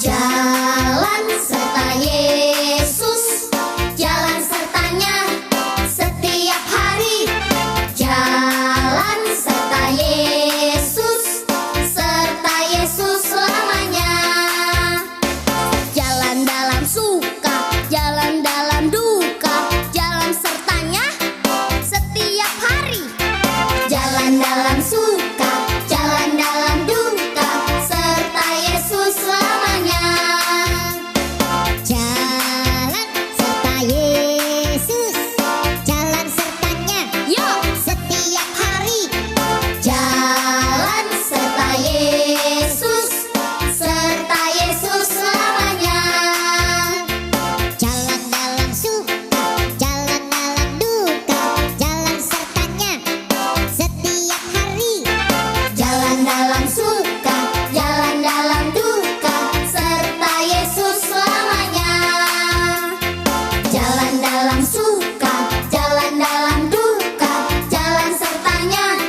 Jalan serta Yesus, jalan sertanya setiap hari. Jalan serta Yesus, serta Yesus selamanya. Jalan dalam suka, jalan dalam duka, jalan sertanya setiap hari. Jalan dalam suka, jalan dalam duka, serta Yesus selamanya. Jalan serta Yesus, jalan sertanya Yuk! setiap hari. Jalan serta Yesus, serta Yesus selamanya. Jalan dalam suka, jalan dalam duka, jalan sertanya setiap hari. Jalan dalam suka, jalan dalam duka, serta Yesus selamanya. Jalan dalam suka, jalan dalam duka, jalan sertanya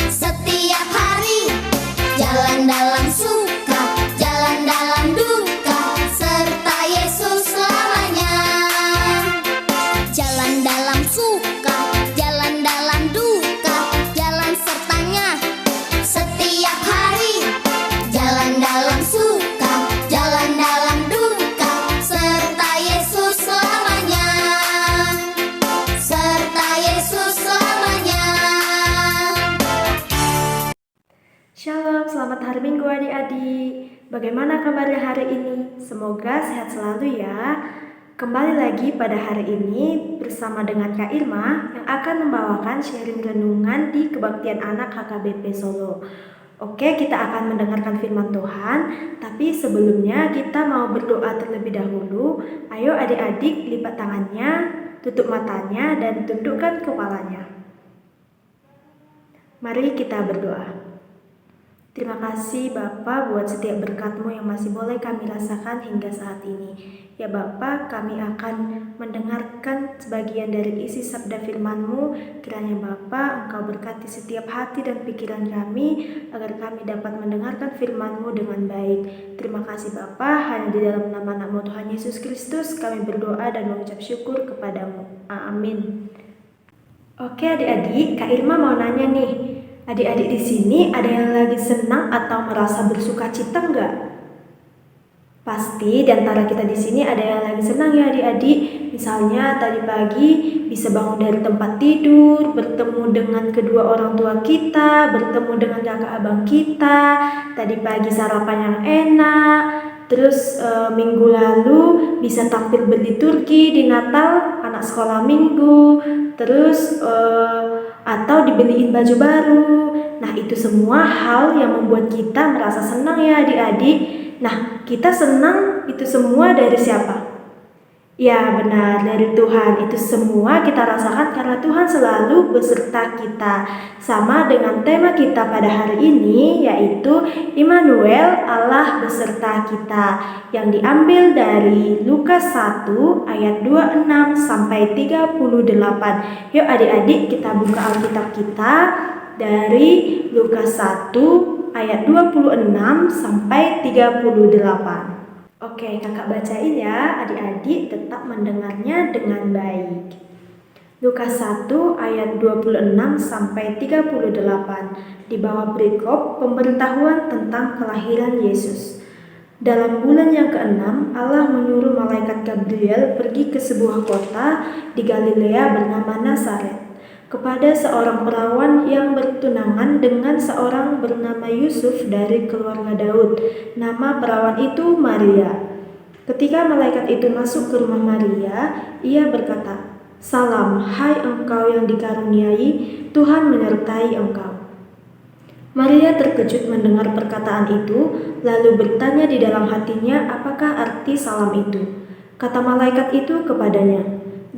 setiap hari. Jalan dalam suka, jalan dalam duka, serta Yesus selamanya. Jalan dalam suka, jalan dalam duka, jalan sertanya setiap hari. Jalan dalam suka, jalan dalam duka, serta Yesus selamanya. Serta Yesus selamanya. Shalom, selamat hari Minggu adik-adik. Bagaimana kabarnya hari ini? Semoga sehat selalu ya. Kembali lagi pada hari ini bersama dengan Kak Irma yang akan membawakan sharing renungan di Kebaktian Anak HKBP Solo. Oke, kita akan mendengarkan firman Tuhan, tapi sebelumnya kita mau berdoa terlebih dahulu. Ayo adik-adik lipat tangannya, tutup matanya, dan tundukkan kepalanya. Mari kita berdoa. Terima kasih Bapa buat setiap berkat-Mu yang masih boleh kami rasakan hingga saat ini. Ya Bapa, kami akan mendengarkan sebagian dari isi sabda firman-Mu. Kiranya Bapa, Engkau berkati setiap hati dan pikiran kami, agar kami dapat mendengarkan firman-Mu dengan baik. Terima kasih Bapa, hanya di dalam nama anak-Mu Tuhan Yesus Kristus kami berdoa dan mengucap syukur kepadamu. Amin. Oke adik-adik, Kak Irma mau nanya nih. Adik-adik di sini ada yang lagi senang atau merasa bersuka cita enggak? Pasti di antara kita di sini ada yang lagi senang ya adik-adik. Misalnya tadi pagi bisa bangun dari tempat tidur, bertemu dengan kedua orang tua kita, bertemu dengan kakak abang kita. Tadi pagi sarapan yang enak. Terus minggu lalu bisa tampil berliturgi di Natal, anak sekolah minggu. Terus atau dibeliin baju baru. Nah, itu semua hal yang membuat kita merasa senang ya adik-adik. Nah, kita senang itu semua dari siapa? Ya benar, dari Tuhan. Itu semua kita rasakan karena Tuhan selalu beserta kita. Sama dengan tema kita pada hari ini, yaitu Immanuel, Allah beserta kita, yang diambil dari Lukas 1 ayat 26 sampai 38. Yuk adik-adik kita buka Alkitab kita dari Lukas 1 ayat 26 sampai 38. Oke, kakak bacain ya, adik-adik tetap mendengarnya dengan baik. Lukas 1 ayat 26 sampai 38. Di bawah perikop pemberitahuan tentang kelahiran Yesus. Dalam bulan yang ke-6, Allah menyuruh malaikat Gabriel pergi ke sebuah kota di Galilea bernama Nazaret, kepada seorang perawan yang bertunangan dengan seorang bernama Yusuf dari keluarga Daud. Nama perawan itu Maria. Ketika malaikat itu masuk ke rumah Maria, ia berkata, "Salam, hai engkau yang dikaruniai, Tuhan menyertai engkau." Maria terkejut mendengar perkataan itu, lalu bertanya di dalam hatinya apakah arti salam itu. Kata malaikat itu kepadanya,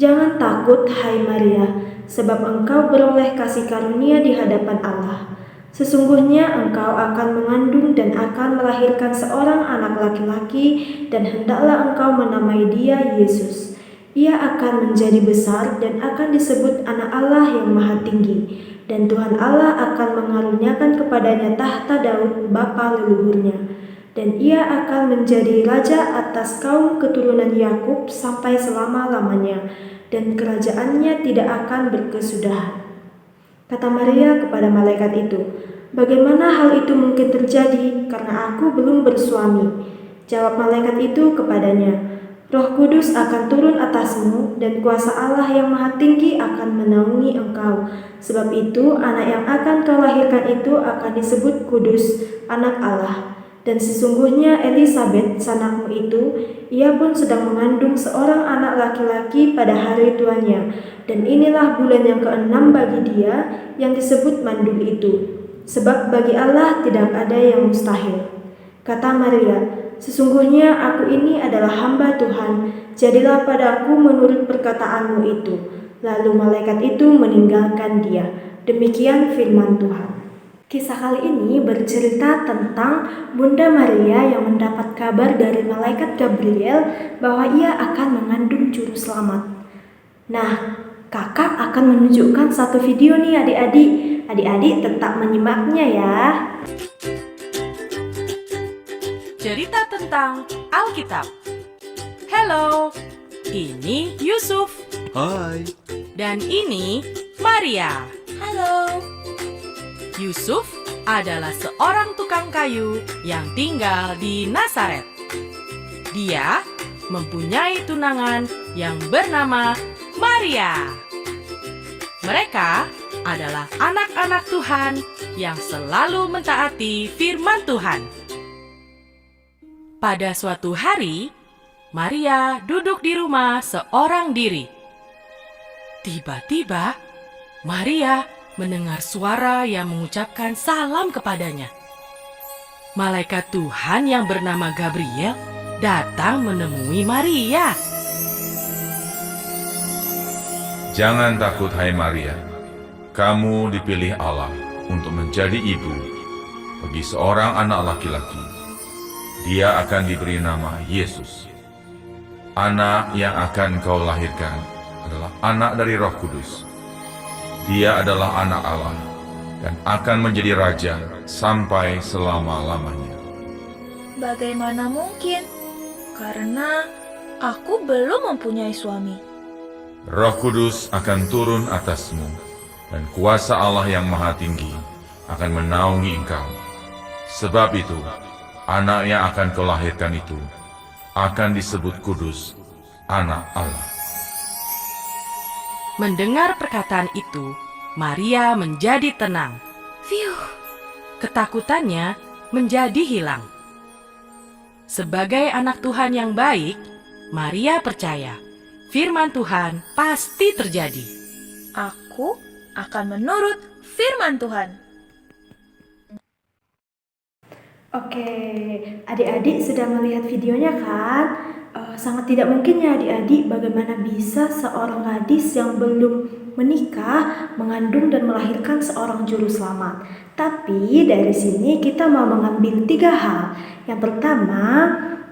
Jangan takut, hai Maria, sebab engkau beroleh kasih karunia di hadapan Allah. Sesungguhnya engkau akan mengandung dan akan melahirkan seorang anak laki-laki, dan hendaklah engkau menamai dia Yesus. Ia akan menjadi besar dan akan disebut Anak Allah yang Maha Tinggi, dan Tuhan Allah akan mengaruniakan kepadanya tahta Daud bapa leluhurnya. Dan ia akan menjadi raja atas kaum keturunan Yakub sampai selama-lamanya, dan kerajaannya tidak akan berkesudahan. Kata Maria kepada malaikat itu, "Bagaimana hal itu mungkin terjadi, karena aku belum bersuami?" Jawab malaikat itu kepadanya, "Roh Kudus akan turun atasmu, dan kuasa Allah yang Maha Tinggi akan menaungi engkau. Sebab itu, anak yang akan kau lahirkan itu akan disebut kudus, Anak Allah. Dan sesungguhnya Elisabet, sanakmu itu, ia pun sedang mengandung seorang anak laki-laki pada hari tuanya. Dan inilah bulan yang ke-6 bagi dia, yang disebut mandul itu. Sebab bagi Allah tidak ada yang mustahil." Kata Maria, "Sesungguhnya aku ini adalah hamba Tuhan, jadilah padaku menurut perkataanmu itu." Lalu malaikat itu meninggalkan dia. Demikian firman Tuhan. Kisah kali ini bercerita tentang Bunda Maria yang mendapat kabar dari malaikat Gabriel bahwa ia akan mengandung juru selamat. Nah, kakak akan menunjukkan satu video nih adik-adik. Adik-adik tetap menyimaknya ya. Cerita tentang Alkitab. Hello, ini Yusuf. Hai. Dan ini Maria. Halo. Yusuf adalah seorang tukang kayu yang tinggal di Nazaret. Dia mempunyai tunangan yang bernama Maria. Mereka adalah anak-anak Tuhan yang selalu mentaati firman Tuhan. Pada suatu hari, Maria duduk di rumah seorang diri. Tiba-tiba, Maria mendengar suara yang mengucapkan salam kepadanya. Malaikat Tuhan yang bernama Gabriel datang menemui Maria. Jangan takut, hai Maria. Kamu dipilih Allah untuk menjadi ibu bagi seorang anak laki-laki. Dia akan diberi nama Yesus. Anak yang akan kau lahirkan adalah anak dari Roh Kudus. Dia adalah anak Allah dan akan menjadi raja sampai selama-lamanya. Bagaimana mungkin? Karena aku belum mempunyai suami. Roh Kudus akan turun atasmu, dan kuasa Allah yang Maha Tinggi akan menaungi engkau. Sebab itu, anak yang akan kau lahirkan itu akan disebut kudus, Anak Allah. Mendengar perkataan itu, Maria menjadi tenang. Fiuh, Ketakutannya menjadi hilang. Sebagai anak Tuhan yang baik, Maria percaya firman Tuhan pasti terjadi. aku akan menurut firman Tuhan. Oke, adik-adik sudah melihat videonya kan? Sangat tidak mungkin ya adik-adik, bagaimana bisa seorang gadis yang belum menikah mengandung dan melahirkan seorang juru selamat. Tapi dari sini kita mau mengambil 3 hal. Yang pertama,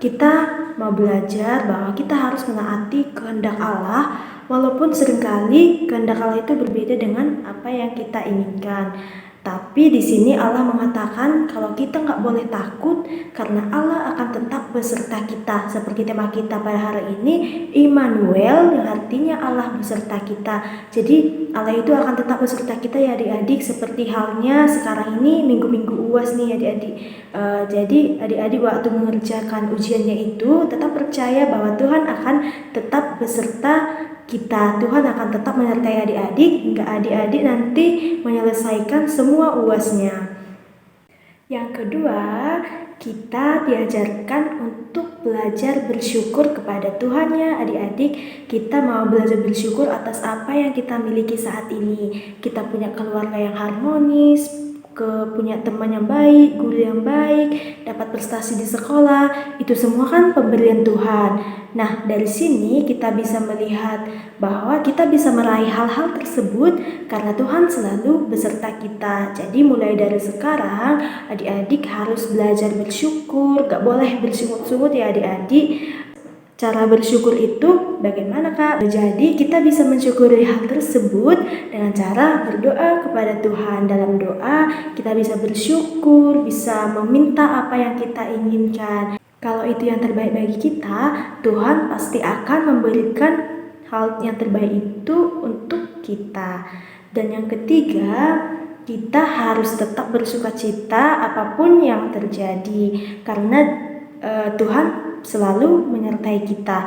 kita mau belajar bahwa kita harus menaati kehendak Allah, walaupun seringkali kehendak Allah itu berbeda dengan apa yang kita inginkan. Tapi di sini Allah mengatakan kalau kita nggak boleh takut karena Allah akan tetap beserta kita. Seperti tema kita pada hari ini, Immanuel, yang artinya Allah beserta kita. Jadi Allah itu akan tetap beserta kita ya adik-adik. Seperti halnya sekarang ini minggu-minggu UAS nih adik-adik. Jadi adik-adik waktu mengerjakan ujiannya itu tetap percaya bahwa Tuhan akan tetap beserta kita. Tuhan akan tetap menyertai adik-adik hingga adik-adik nanti menyelesaikan semua UASnya. Yang kedua, kita diajarkan untuk belajar bersyukur kepada Tuhan ya adik-adik. Kita mau belajar bersyukur atas apa yang kita miliki saat ini. Kita punya keluarga yang harmonis, punya teman yang baik, guru yang baik, dapat prestasi di sekolah, itu semua kan pemberian Tuhan. Nah, dari sini kita bisa melihat bahwa kita bisa meraih hal-hal tersebut karena Tuhan selalu beserta kita. Jadi mulai dari sekarang, adik-adik harus belajar bersyukur, gak boleh bersungut-sungut ya adik-adik. Cara bersyukur itu bagaimana Kak? Jadi kita bisa mensyukuri hal tersebut dengan cara berdoa kepada Tuhan. Dalam doa kita bisa bersyukur, bisa meminta apa yang kita inginkan. Kalau itu yang terbaik bagi kita, Tuhan pasti akan memberikan hal yang terbaik itu untuk kita. Dan yang ketiga, kita harus tetap bersukacita apapun yang terjadi karena Tuhan selalu menyertai kita.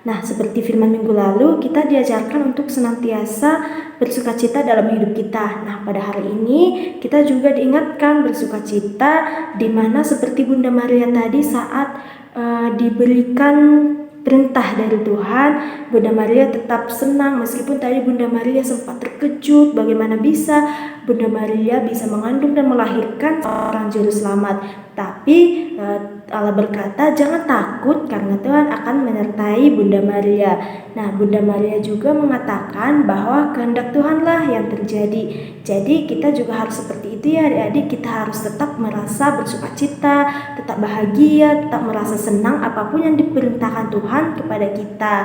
Nah, seperti firman minggu lalu, kita diajarkan untuk senantiasa bersukacita dalam hidup kita. Nah, pada hari ini kita juga diingatkan bersukacita, di mana seperti Bunda Maria tadi saat diberikan perintah dari Tuhan, Bunda Maria tetap senang meskipun tadi Bunda Maria sempat terkejut bagaimana bisa Bunda Maria bisa mengandung dan melahirkan seorang juru selamat. Tapi Allah berkata, jangan takut karena Tuhan akan menyertai Bunda Maria. Nah, Bunda Maria juga mengatakan bahwa kehendak Tuhanlah yang terjadi. Jadi kita juga harus seperti itu ya adik-adik, kita harus tetap merasa bersukacita, tetap bahagia, tetap merasa senang apapun yang diperintahkan Tuhan kepada kita.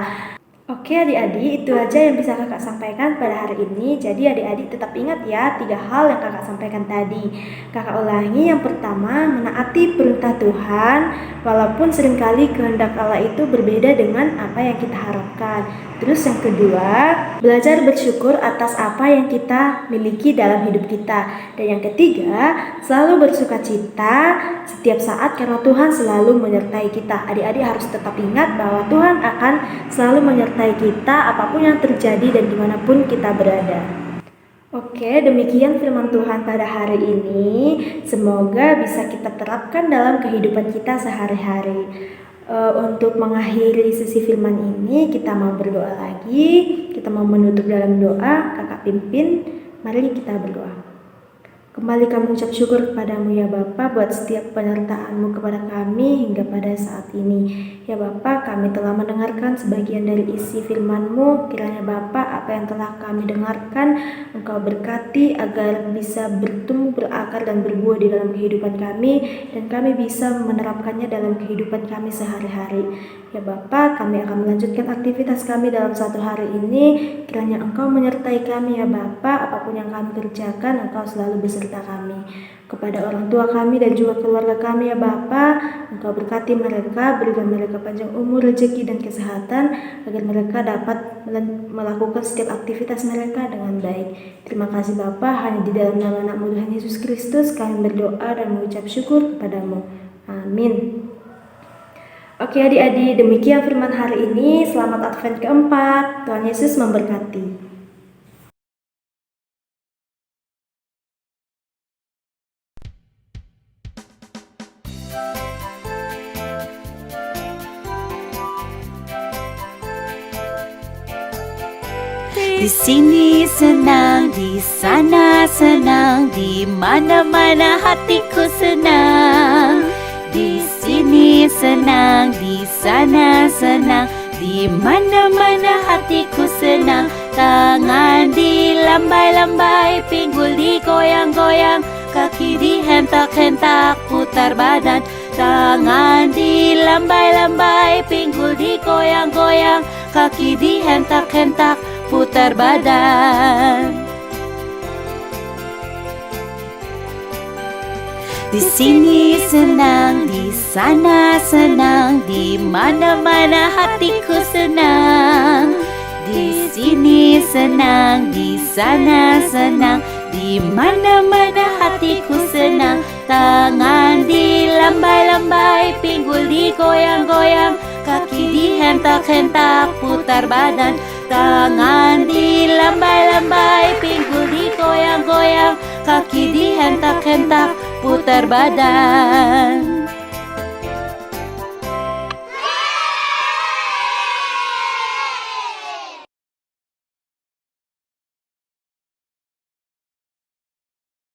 Oke adik-adik, itu aja yang bisa kakak sampaikan pada hari ini. Jadi adik-adik tetap ingat ya 3 hal yang kakak sampaikan tadi. Kakak ulangi, yang pertama menaati perintah Tuhan walaupun seringkali kehendak Allah itu berbeda dengan apa yang kita harapkan. Terus yang kedua, belajar bersyukur atas apa yang kita miliki dalam hidup kita. Dan yang ketiga, selalu bersukacita setiap saat karena Tuhan selalu menyertai kita. Adik-adik harus tetap ingat bahwa Tuhan akan selalu menyertai kita apapun yang terjadi dan dimanapun kita berada. Oke, demikian firman Tuhan pada hari ini. Semoga bisa kita terapkan dalam kehidupan kita sehari-hari. Untuk mengakhiri sesi firman ini, kita mau berdoa lagi. Kita mau menutup dalam doa. Kakak pimpin, mari kita berdoa. Kembali kami ucap syukur kepadamu ya Bapa buat setiap penyertaan-Mu kepada kami hingga pada saat ini. Ya Bapa, kami telah mendengarkan sebagian dari isi firman-Mu. Kiranya Bapa, apa yang telah kami dengarkan Engkau berkati agar bisa bertumbuh, berakar dan berbuah di dalam kehidupan kami, dan kami bisa menerapkannya dalam kehidupan kami sehari-hari. Ya Bapa, kami akan melanjutkan aktivitas kami dalam satu hari ini. Kiranya Engkau menyertai kami ya Bapa, apapun yang kami kerjakan Engkau selalu beserta kami. Kepada orang tua kami dan juga keluarga kami ya Bapa, Engkau berkati mereka, berikan mereka panjang umur, rezeki dan kesehatan agar mereka dapat melakukan setiap aktivitas mereka dengan baik. Terima kasih Bapa, hanya di dalam nama anak-Mu Tuhan Yesus Kristus kami berdoa dan mengucap syukur kepadamu. Amin. Oke adik-adik, demikian firman hari ini. Selamat Advent keempat. Tuhan Yesus memberkati. Di sini senang, di sana senang, di mana-mana hatiku senang. Di sini senang, di sana senang, di mana-mana hatiku senang. Tangan dilambai-lambai, pinggul digoyang-goyang, kaki dihentak-hentak, putar badan. Tangan dilambai-lambai, pinggul digoyang-goyang, kaki dihentak-hentak, putar badan. Di sini senang, di sana senang, di mana-mana hatiku senang. Di sini senang, di sana senang, di mana-mana hatiku senang. Tangan dilambai-lambai, pinggul digoyang-goyang, kaki dihentak-hentak, putar badan. Tangan dilambai-lambai, pinggul digoyang-goyang, kaki dihentak-hentak, putar badan.